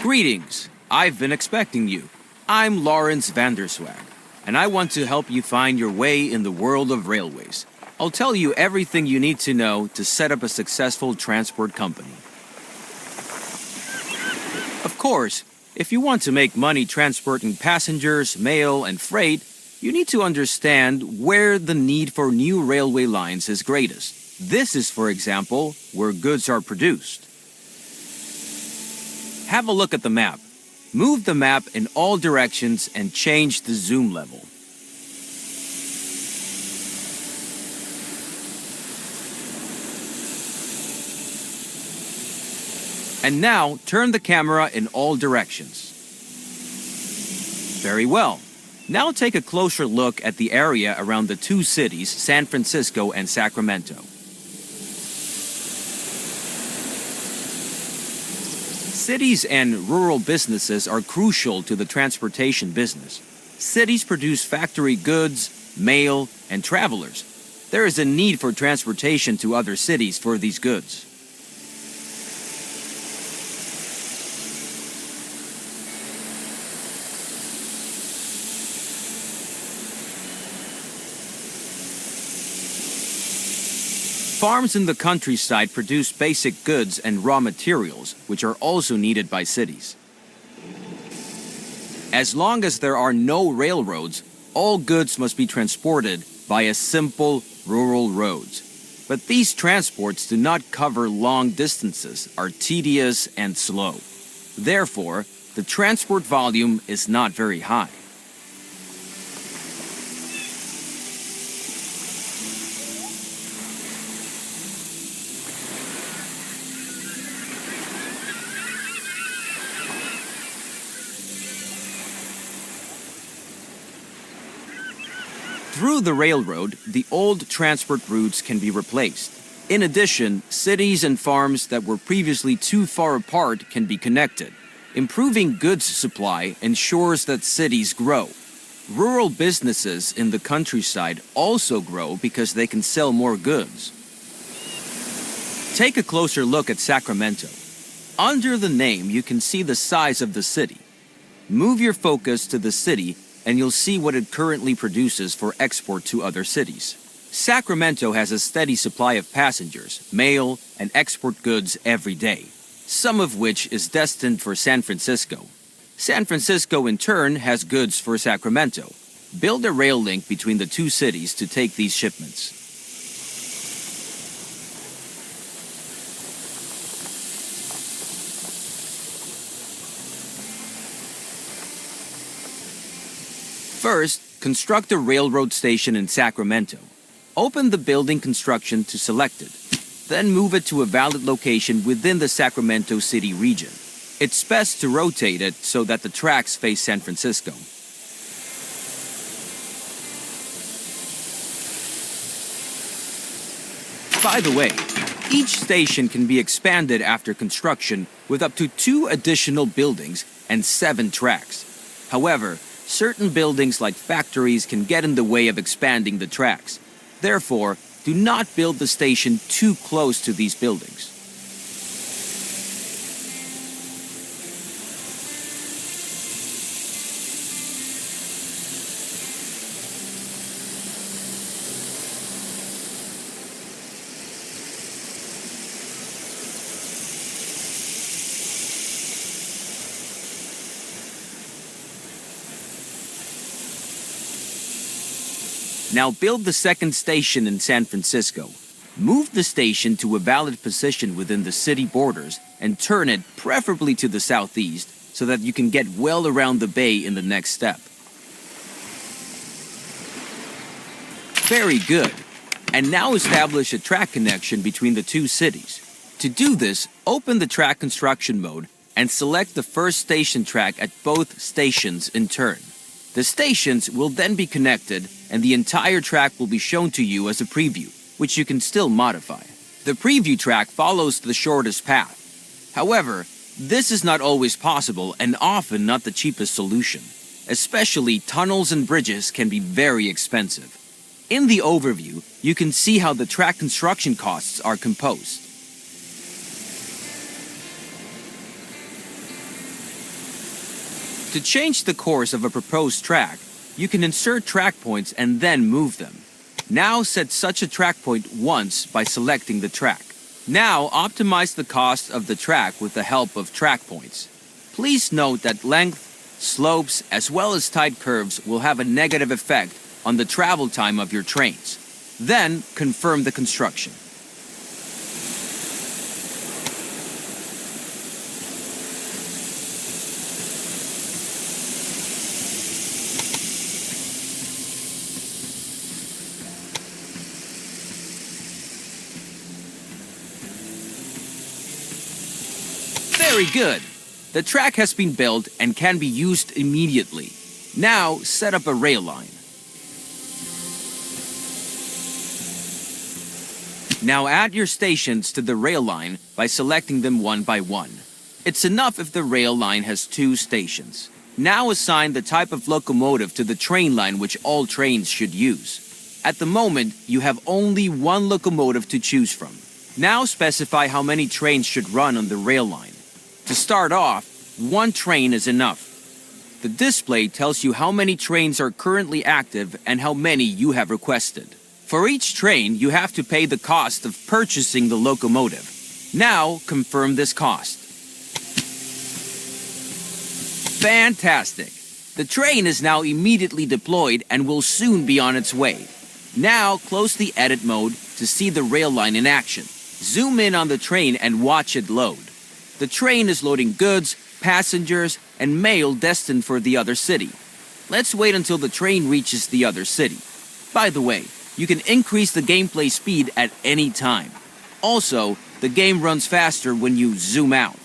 Greetings. I've been expecting you. I'm Lawrence Vanderswag, and I want to help you find your way in the world of railways. I'll tell you everything you need to know to set up a successful transport company. Of course, if you want to make money transporting passengers, mail, and freight, you need to understand where the need for new railway lines is greatest. This is, for example, where goods are produced. Have a look at the map. Move the map in all directions and change the zoom level. And now, turn the camera in all directions. Very well. Now take a closer look at the area around the two cities, San Francisco and Sacramento. Cities and rural businesses are crucial to the transportation business. Cities produce factory goods, mail, and travelers. There is a need for transportation to other cities for these goods. Farms in the countryside produce basic goods and raw materials, which are also needed by cities. As long as there are no railroads, all goods must be transported via simple rural roads. But these transports do not cover long distances, are tedious and slow. Therefore, the transport volume is not very high. Through the railroad, the old transport routes can be replaced. In addition, cities and farms that were previously too far apart can be connected. Improving goods supply ensures that cities grow. Rural businesses in the countryside also grow because they can sell more goods. Take a closer look at Sacramento. Under the name, you can see the size of the city. Move your focus to the city and you'll see what it currently produces for export to other cities. Sacramento has a steady supply of passengers, mail, and export goods every day, some of which is destined for San Francisco. San Francisco, in turn, has goods for Sacramento. Build a rail link between the two cities to take these shipments. First, construct a railroad station in Sacramento. Open the building construction to select it. Then move it to a valid location within the Sacramento City region. It's best to rotate it so that the tracks face San Francisco. By the way, each station can be expanded after construction with up to 2 additional buildings and 7 tracks. However, certain buildings like factories can get in the way of expanding the tracks. Therefore, do not build the station too close to these buildings. Now build the second station in San Francisco. Move the station to a valid position within the city borders and turn it preferably to the southeast so that you can get well around the bay in the next step. Very good. And now establish a track connection between the two cities. To do this, open the track construction mode and select the first station track at both stations in turn. The stations will then be connected and the entire track will be shown to you as a preview, which you can still modify. The preview track follows the shortest path. However, this is not always possible and often not the cheapest solution. Especially tunnels and bridges can be very expensive. In the overview, you can see how the track construction costs are composed. To change the course of a proposed track, you can insert track points and then move them. Now set such a track point once by selecting the track. Now optimize the cost of the track with the help of track points. Please note that length, slopes, as well as tight curves will have a negative effect on the travel time of your trains. Then confirm the construction. Very good! The track has been built and can be used immediately. Now set up a rail line. Now add your stations to the rail line by selecting them one by one. It's enough if the rail line has 2 stations. Now assign the type of locomotive to the train line which all trains should use. At the moment, you have only 1 locomotive to choose from. Now specify how many trains should run on the rail line. To start off, 1 train is enough. The display tells you how many trains are currently active and how many you have requested. For each train, you have to pay the cost of purchasing the locomotive. Now, confirm this cost. Fantastic! The train is now immediately deployed and will soon be on its way. Now, close the edit mode to see the rail line in action. Zoom in on the train and watch it load. The train is loading goods, passengers, and mail destined for the other city. Let's wait until the train reaches the other city. By the way, you can increase the gameplay speed at any time. Also, the game runs faster when you zoom out.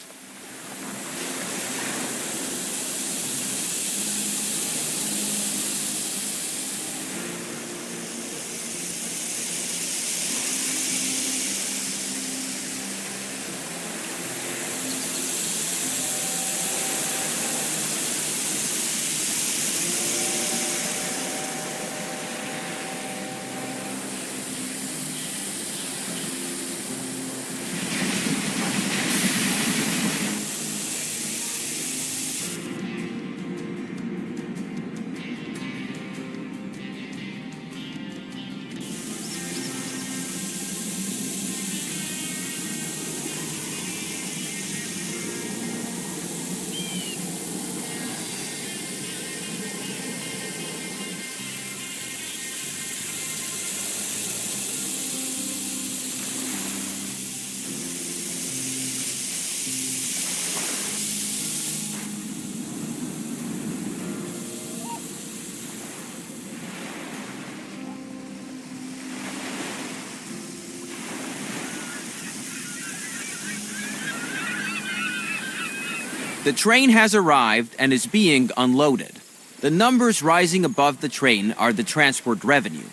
The train has arrived and is being unloaded. The numbers rising above the train are the transport revenue.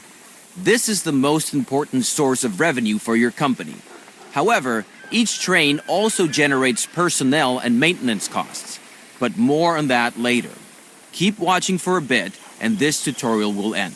This is the most important source of revenue for your company. However, each train also generates personnel and maintenance costs, but more on that later. Keep watching for a bit and this tutorial will end.